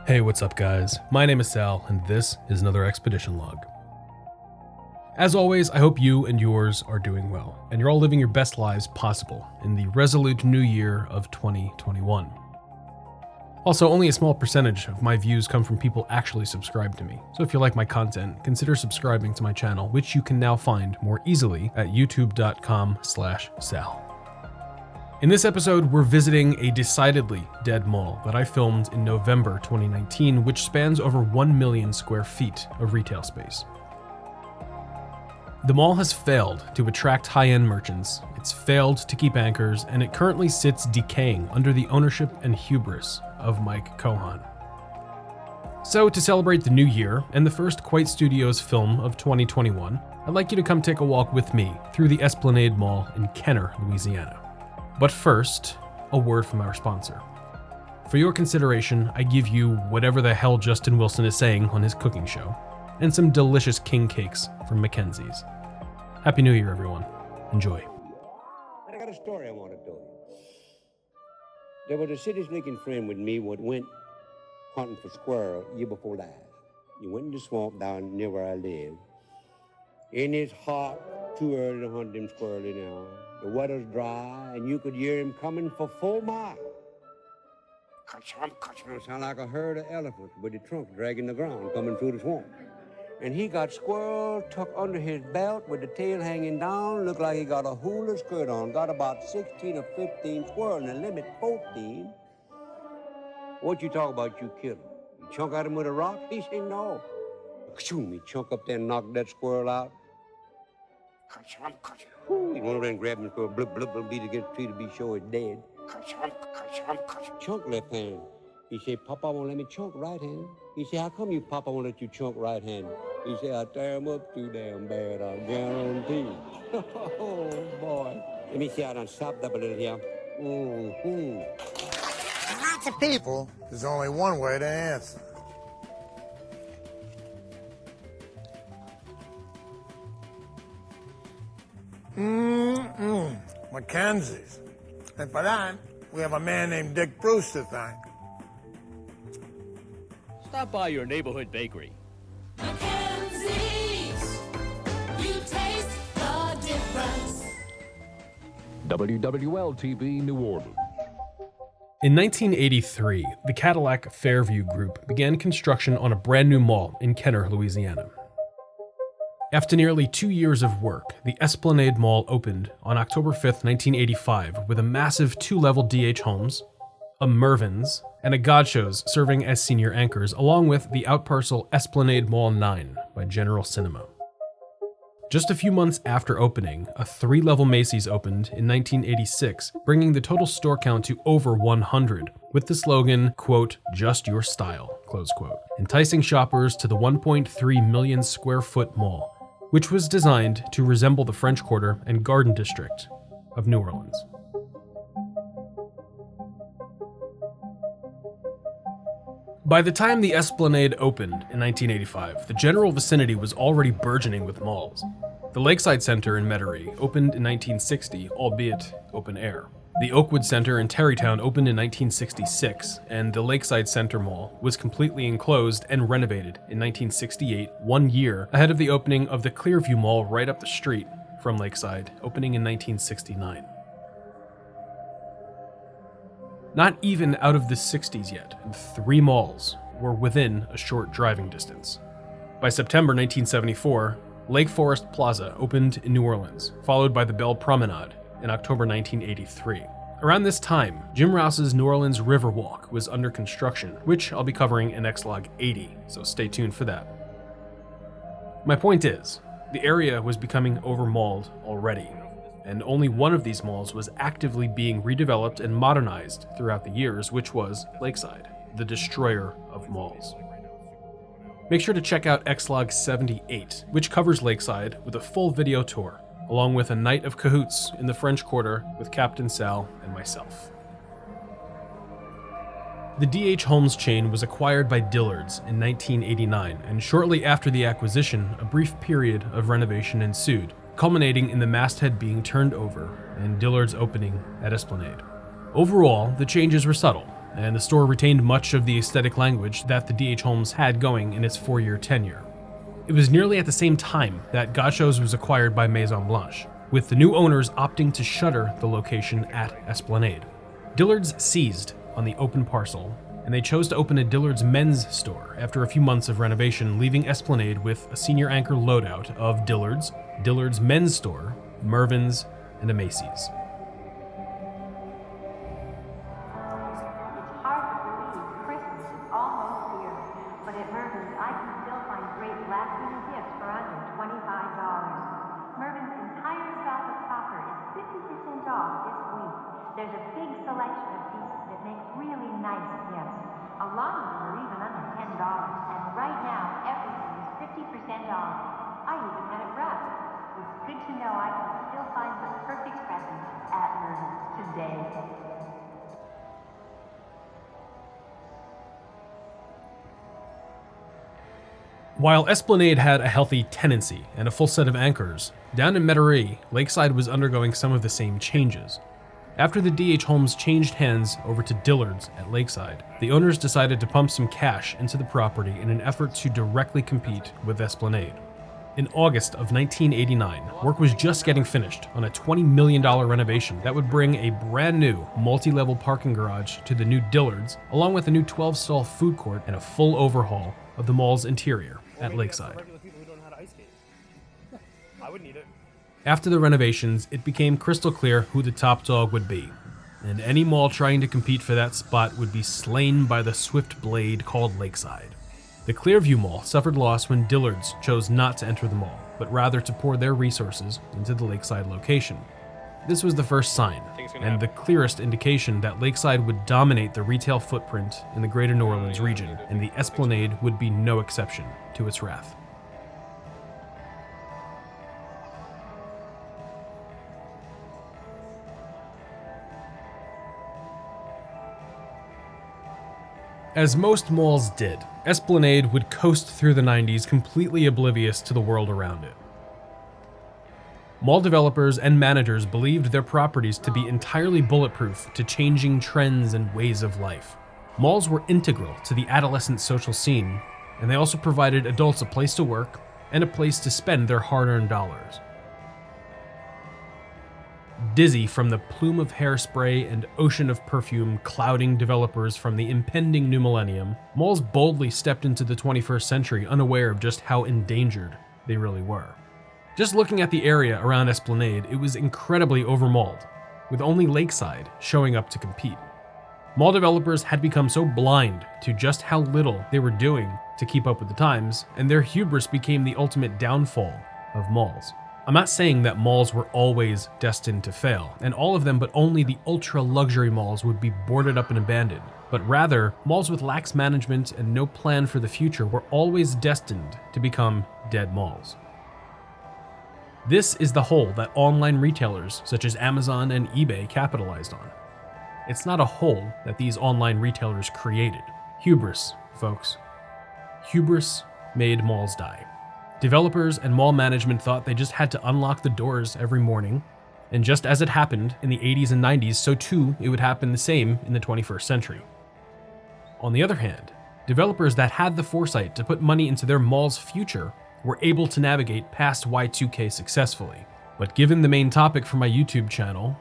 Hey, what's up guys? My name is Sal, and this is another expedition log. As always, I hope you and yours are doing well, and you're all living your best lives possible in the resolute new year of 2021. Also, only a small percentage of my views come from people actually subscribed to me, so if you like my content, consider subscribing to my channel, which you can now find more easily at youtube.com/sal. In this episode, we're visiting a decidedly dead mall that I filmed in November 2019, which spans over 1 million square feet of retail space. The mall has failed to attract high-end merchants, it's failed to keep anchors, and it currently sits decaying under the ownership and hubris of Mike Kohan. So to celebrate the new year and the first Quite Studios film of 2021, I'd like you to come take a walk with me through the Esplanade Mall in Kenner, Louisiana. But first, a word from our sponsor. For your consideration, I give you whatever the hell Justin Wilson is saying on his cooking show, and some delicious king cakes from Mackenzie's. Happy New Year, everyone. Enjoy. I got a story I want to tell you. There was a city-sneaking friend with me what went hunting for squirrel year before last. He went in the swamp down near where I live. And it's hot, too early to hunt them squirrely now. The weather's dry, and you could hear him coming for 4 miles. Ka-chomp, ka-chomp. Sound like a herd of elephants with the trunk dragging the ground coming through the swamp. And he got squirrel tucked under his belt with the tail hanging down. Looked like he got a hula skirt on. Got about 16 or 15 squirrel, and the limit 14. What you talk about, you kill him? You chunk at him with a rock? He said no. He chunk up there and knock that squirrel out. Ka-chomp, ka-chomp. He went over there and grabbed him for a blub, blub, blub, beat against the tree to be sure it's dead. Ka-chomp, ka-chomp, ka-chomp. Chunk left hand. He said, Papa won't let me chunk right hand. He said, how come you Papa won't let you chunk right hand? He said, I tear him up too damn bad, I guarantee. Oh, boy. Let me see, I done sopped up a little here. Lots of people, there's only one way to answer. Mackenzie's. And for that, we have a man named Dick Bruce to thank. Stop by your neighborhood bakery. Mackenzie's, you taste the difference. WWL-TV New Orleans. In 1983, the Cadillac Fairview Group began construction on a brand new mall in Kenner, Louisiana. After nearly 2 years of work, the Esplanade Mall opened on October 5th, 1985, with a massive 2-level DH Homes, a Mervyn's, and a Godshows serving as senior anchors, along with the outparcel Esplanade Mall 9 by General Cinema. Just a few months after opening, a 3-level Macy's opened in 1986, bringing the total store count to over 100, with the slogan, quote, just your style, close quote, enticing shoppers to the 1.3 million square foot mall, which was designed to resemble the French Quarter and Garden District of New Orleans. By the time the Esplanade opened in 1985, the general vicinity was already burgeoning with malls. The Lakeside Center in Metairie opened in 1960, albeit open air. The Oakwood Center in Tarrytown opened in 1966, and the Lakeside Center Mall was completely enclosed and renovated in 1968, 1 year ahead of the opening of the Clearview Mall right up the street from Lakeside, opening in 1969. Not even out of the 60s yet, and 3 malls were within a short driving distance. By September 1974, Lake Forest Plaza opened in New Orleans, followed by the Belle Promenade in October 1983. Around this time, Jim Rouse's New Orleans Riverwalk was under construction, which I'll be covering in ExLog80, so stay tuned for that. My point is, the area was becoming over-malled already, and only one of these malls was actively being redeveloped and modernized throughout the years, which was Lakeside, the destroyer of malls. Make sure to check out ExLog79, which covers Lakeside with a full video tour, along with a night of cahoots in the French Quarter with Captain Sal and myself. The D.H. Holmes chain was acquired by Dillard's in 1989, and shortly after the acquisition, a brief period of renovation ensued, culminating in the masthead being turned over and Dillard's opening at Esplanade. Overall, the changes were subtle, and the store retained much of the aesthetic language that the D.H. Holmes had going in its 4-year tenure. It was nearly at the same time that Gaucho's was acquired by Maison Blanche, with the new owners opting to shutter the location at Esplanade. Dillard's seized on the open parcel, and they chose to open a Dillard's men's store after a few months of renovation, leaving Esplanade with a senior anchor loadout of Dillard's, Dillard's men's store, Mervyn's, and a Macy's. It's hard to believe Christmas is almost here, but at Mervyn's I can still find great last-minute gifts for under $25. Mervyn's entire stock of copper is 50% off this week. There's a big selection of pieces that make really nice gifts. A lot of them are even under $10, and right now everything is 50% off. I even had it wrapped. It's good to know I can still find the perfect present at Mervyn's today. While Esplanade had a healthy tenancy and a full set of anchors, down in Metairie, Lakeside was undergoing some of the same changes. After the D.H. Holmes changed hands over to Dillard's at Lakeside, the owners decided to pump some cash into the property in an effort to directly compete with Esplanade. In August of 1989, work was just getting finished on a $20 million renovation that would bring a brand new multi-level parking garage to the new Dillard's, along with a new 12-stall food court and a full overhaul of the mall's interior at Lakeside. I would need it. After the renovations, it became crystal clear who the top dog would be, and any mall trying to compete for that spot would be slain by the swift blade called Lakeside. The Clearview Mall suffered loss when Dillard's chose not to enter the mall, but rather to pour their resources into the Lakeside location. This was the first sign, and the clearest indication that Lakeside would dominate the retail footprint in the greater New Orleans region, and the Esplanade would be no exception to its wrath. As most malls did, Esplanade would coast through the 90s completely oblivious to the world around it. Mall developers and managers believed their properties to be entirely bulletproof to changing trends and ways of life. Malls were integral to the adolescent social scene, and they also provided adults a place to work and a place to spend their hard-earned dollars. Dizzy from the plume of hairspray and ocean of perfume clouding developers from the impending new millennium, malls boldly stepped into the 21st century unaware of just how endangered they really were. Just looking at the area around Esplanade, it was incredibly overmalled, with only Lakeside showing up to compete. Mall developers had become so blind to just how little they were doing to keep up with the times, and their hubris became the ultimate downfall of malls. I'm not saying that malls were always destined to fail, and all of them but only the ultra-luxury malls would be boarded up and abandoned, but rather, malls with lax management and no plan for the future were always destined to become dead malls. This is the hole that online retailers such as Amazon and eBay capitalized on. It's not a hole that these online retailers created. Hubris, folks. Hubris made malls die. Developers and mall management thought they just had to unlock the doors every morning, and just as it happened in the 80s and 90s, so too it would happen the same in the 21st century. On the other hand, developers that had the foresight to put money into their mall's future were able to navigate past Y2K successfully. But given the main topic for my YouTube channel,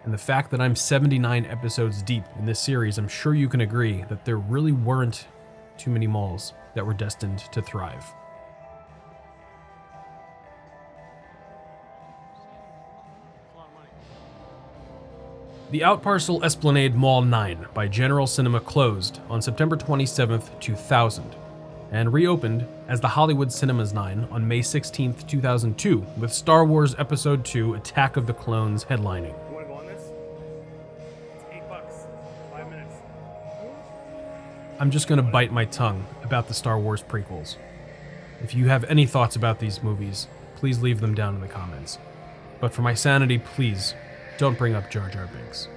and the fact that I'm 79 episodes deep in this series, I'm sure you can agree that there really weren't too many malls that were destined to thrive. The outparcel Esplanade Mall 9 by General Cinema closed on September 27, 2000, and reopened as the Hollywood Cinemas 9 on May 16, 2002, with Star Wars Episode II: Attack of the Clones headlining. You want to go on this? It's $8. 5 minutes. I'm just gonna bite my tongue about the Star Wars prequels. If you have any thoughts about these movies, please leave them down in the comments. But for my sanity, please don't bring up Jar Jar Binks.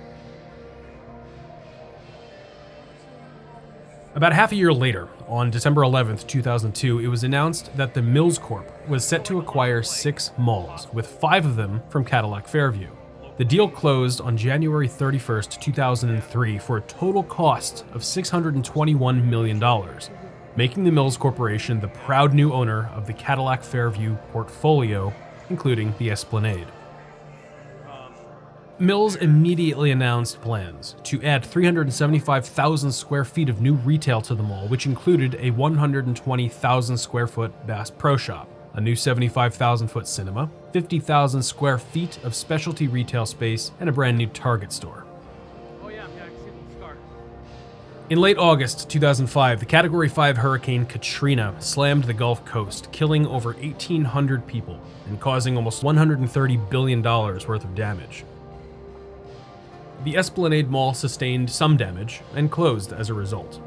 About half a year later, on December 11th, 2002, it was announced that the Mills Corp was set to acquire 6 malls, with 5 of them from Cadillac Fairview. The The deal closed on January 31st, 2003 for a total cost of $621 million, making the Mills Corporation the proud new owner of the Cadillac Fairview portfolio, including the Esplanade. Mills immediately announced plans to add 375,000 square feet of new retail to the mall, which included a 120,000 square foot Bass Pro Shop, a new 75,000 foot cinema, 50,000 square feet of specialty retail space, and a brand new Target store. Oh yeah, I can see the scar. In late August 2005, the Category 5 hurricane Katrina slammed the Gulf Coast, killing over 1,800 people and causing almost $130 billion worth of damage. The Esplanade Mall sustained some damage and closed as a result.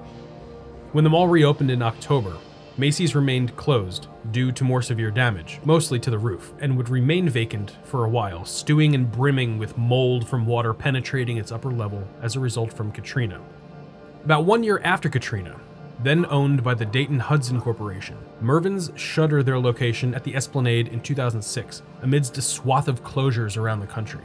When the mall reopened in October, Macy's remained closed due to more severe damage, mostly to the roof, and would remain vacant for a while, stewing and brimming with mold from water penetrating its upper level as a result from Katrina. About 1 year after Katrina, then owned by the Dayton Hudson Corporation, Mervyn's shuttered their location at the Esplanade in 2006, amidst a swath of closures around the country.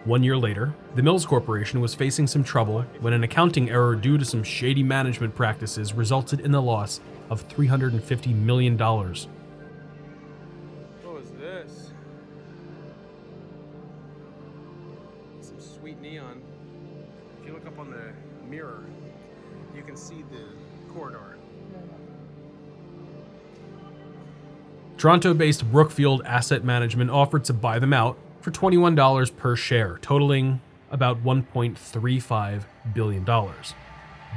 1 year later, the Mills Corporation was facing some trouble when an accounting error due to some shady management practices resulted in the loss of $350 million. What was this? Some sweet neon. If you look up on the mirror, you can see the corridor. Toronto-based Brookfield Asset Management offered to buy them out for $21 per share, totaling about $1.35 billion.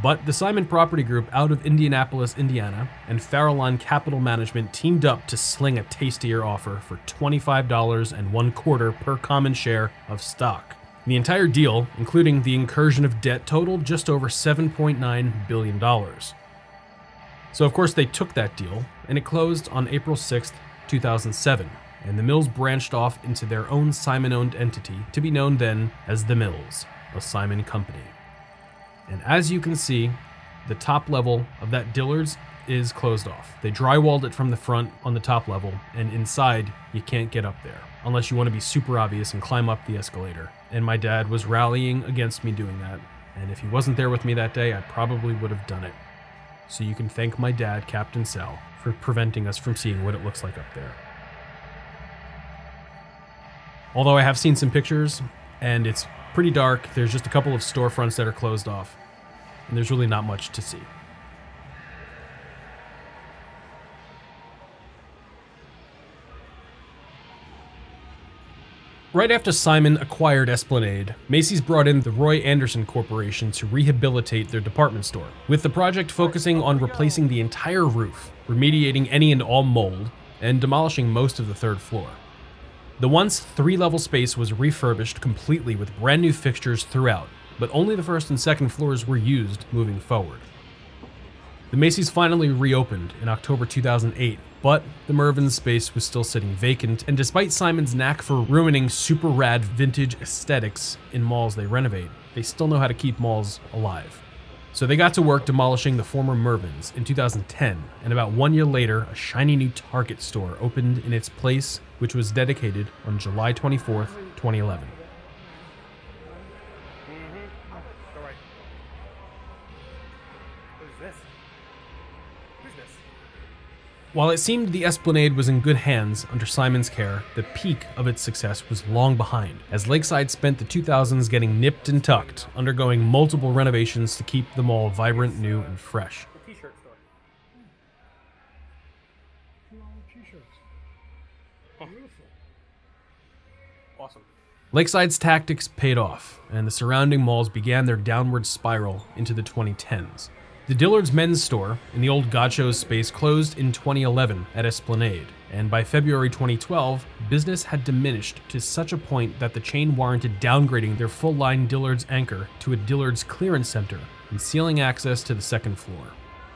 But the Simon Property Group out of Indianapolis, Indiana, and Farallon Capital Management teamed up to sling a tastier offer for $25.25 per common share of stock. The entire deal, including the incursion of debt, totaled just over $7.9 billion. So of course they took that deal, and it closed on April 6th, 2007, and the Mills branched off into their own Simon-owned entity to be known then as the Mills, a Simon company. And as you can see, the top level of that Dillard's is closed off. They drywalled it from the front on the top level, and inside you can't get up there unless you want to be super obvious and climb up the escalator. And my dad was rallying against me doing that, and if he wasn't there with me that day, I probably would have done it. So you can thank my dad, Captain Sal, for preventing us from seeing what it looks like up there. Although I have seen some pictures, and it's pretty dark. There's just a couple of storefronts that are closed off, and there's really not much to see. Right after Simon acquired Esplanade, Macy's brought in the Roy Anderson Corporation to rehabilitate their department store, with the project focusing on replacing the entire roof, remediating any and all mold, and demolishing most of the third floor. The once three-level space was refurbished completely with brand new fixtures throughout, but only the first and second floors were used moving forward. The Macy's finally reopened in October 2008, but the Mervyn's space was still sitting vacant, and despite Simon's knack for ruining super rad vintage aesthetics in malls they renovate, they still know how to keep malls alive. So they got to work demolishing the former Mervyn's in 2010, and about 1 year later, a shiny new Target store opened in its place, which was dedicated on July 24th, 2011. Go right. What is this? Who's this? While it seemed the Esplanade was in good hands under Simon's care, the peak of its success was long behind, as Lakeside spent the 2000s getting nipped and tucked, undergoing multiple renovations to keep the mall vibrant, new, and fresh. The t-shirt store. Awesome. Lakeside's tactics paid off, and the surrounding malls began their downward spiral into the 2010s. The Dillard's men's store in the old Gaucho's space closed in 2011 at Esplanade, and by February 2012, business had diminished to such a point that the chain warranted downgrading their full-line Dillard's anchor to a Dillard's clearance center and sealing access to the second floor.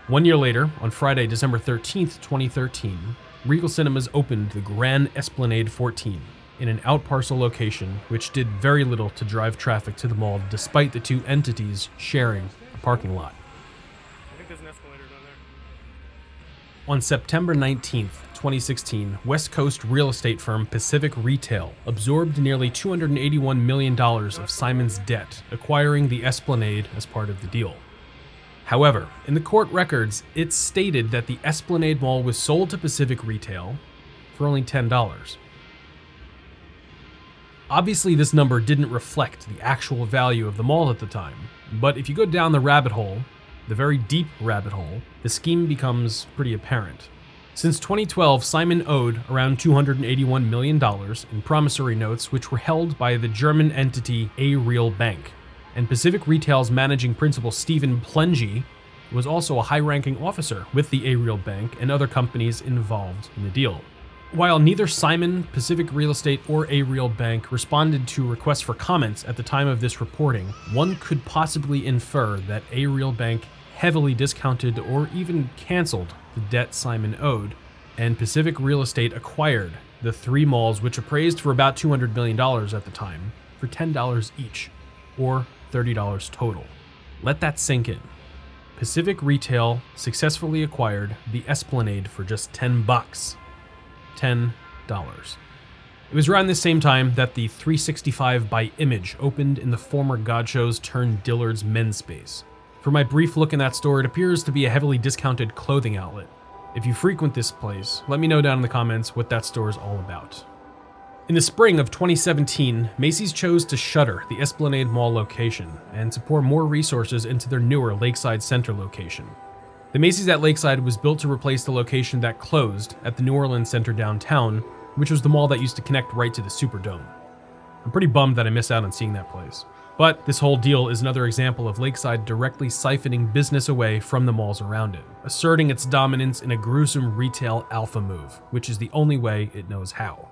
1 year later, on Friday, December 13th, 2013, Regal Cinemas opened the Grand Esplanade 14 in an outparcel location, which did very little to drive traffic to the mall despite the two entities sharing a parking lot. I think there's an escalator down there. On September 19th, 2016, West Coast real estate firm Pacific Retail absorbed nearly $281 million of Simon's debt, acquiring the Esplanade as part of the deal. However, in the court records, it's stated that the Esplanade Mall was sold to Pacific Retail for only $10. Obviously, this number didn't reflect the actual value of the mall at the time, but if you go down the rabbit hole, the very deep rabbit hole, the scheme becomes pretty apparent. Since 2012, Simon owed around $281 million in promissory notes, which were held by the German entity A-Real Bank. And Pacific Retail's managing principal Stephen Plengy was also a high-ranking officer with the A-Real Bank and other companies involved in the deal. While neither Simon, Pacific Real Estate, or A-Real Bank responded to requests for comments at the time of this reporting, one could possibly infer that A-Real Bank heavily discounted or even canceled the debt Simon owed, and Pacific Real Estate acquired the three malls, which appraised for about $200 million at the time, for $10 each, or $30 total. Let that sink in. Pacific Retail successfully acquired the Esplanade for just $10. $10. It was around this same time that the 365 by Image opened in the former God Shows turned Dillard's men's space. For my brief look in that store, it appears to be a heavily discounted clothing outlet. If you frequent this place, let me know down in the comments what that store is all about. In the spring of 2017, Macy's chose to shutter the Esplanade Mall location and to pour more resources into their newer Lakeside Center location. The Macy's at Lakeside was built to replace the location that closed at the New Orleans Center downtown, which was the mall that used to connect right to the Superdome. I'm pretty bummed that I missed out on seeing that place. But this whole deal is another example of Lakeside directly siphoning business away from the malls around it, asserting its dominance in a gruesome retail alpha move, which is the only way it knows how.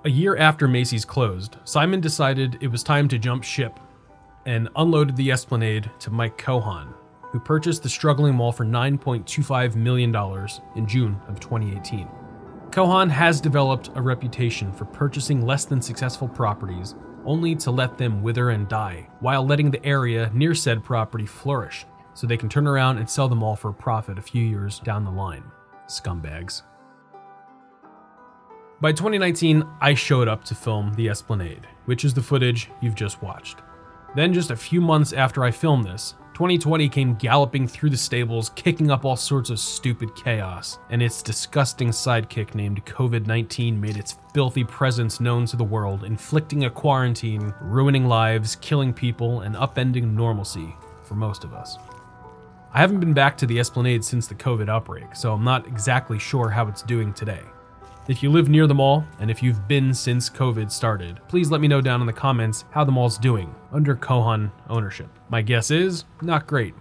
A year after Macy's closed, Simon decided it was time to jump ship and unloaded the Esplanade to Mike Kohan, who purchased the struggling mall for $9.25 million in June of 2018. Kohan has developed a reputation for purchasing less than successful properties only to let them wither and die, while letting the area near said property flourish, so they can turn around and sell them all for a profit a few years down the line. Scumbags. By 2019, I showed up to film the Esplanade, which is the footage you've just watched. Then just a few months after I filmed this, 2020 came galloping through the stables, kicking up all sorts of stupid chaos, and its disgusting sidekick named COVID-19 made its filthy presence known to the world, inflicting a quarantine, ruining lives, killing people, and upending normalcy for most of us. I haven't been back to the Esplanade since the COVID outbreak, so I'm not exactly sure how it's doing today. If you live near the mall, and if you've been since COVID started, please let me know down in the comments how the mall's doing under Kohan ownership. My guess is not great,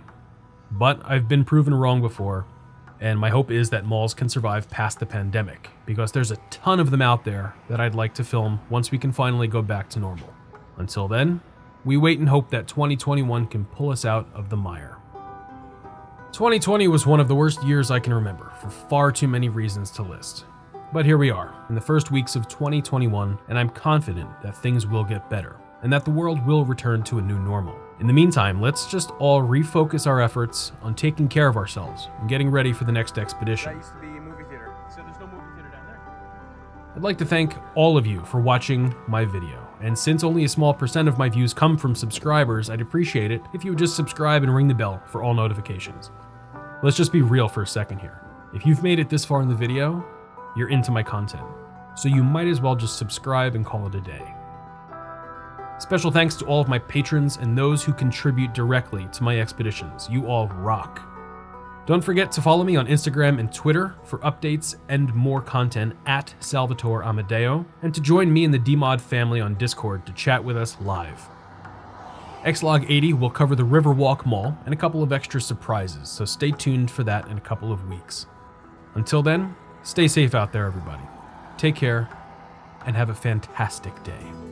but I've been proven wrong before, and my hope is that malls can survive past the pandemic, because there's a ton of them out there that I'd like to film once we can finally go back to normal. Until then, we wait and hope that 2021 can pull us out of the mire. 2020 was one of the worst years I can remember, for far too many reasons to list. But here we are, in the first weeks of 2021, and I'm confident that things will get better, and that the world will return to a new normal. In the meantime, let's just all refocus our efforts on taking care of ourselves and getting ready for the next expedition. That used to be a movie theater, so there's no movie theater down there. I'd like to thank all of you for watching my video, and since only a small percent of my views come from subscribers, I'd appreciate it if you would just subscribe and ring the bell for all notifications. Let's just be real for a second here. If you've made it this far in the video, you're into my content, so you might as well just subscribe and call it a day. Special thanks to all of my patrons and those who contribute directly to my expeditions. You all rock. Don't forget to follow me on Instagram and Twitter for updates and more content at Salvatore Amadeo, and to join me in the DMod family on Discord to chat with us live. ExLog80 will cover the Riverwalk Mall and a couple of extra surprises, so stay tuned for that in a couple of weeks. Until then, stay safe out there, everybody. Take care, and have a fantastic day.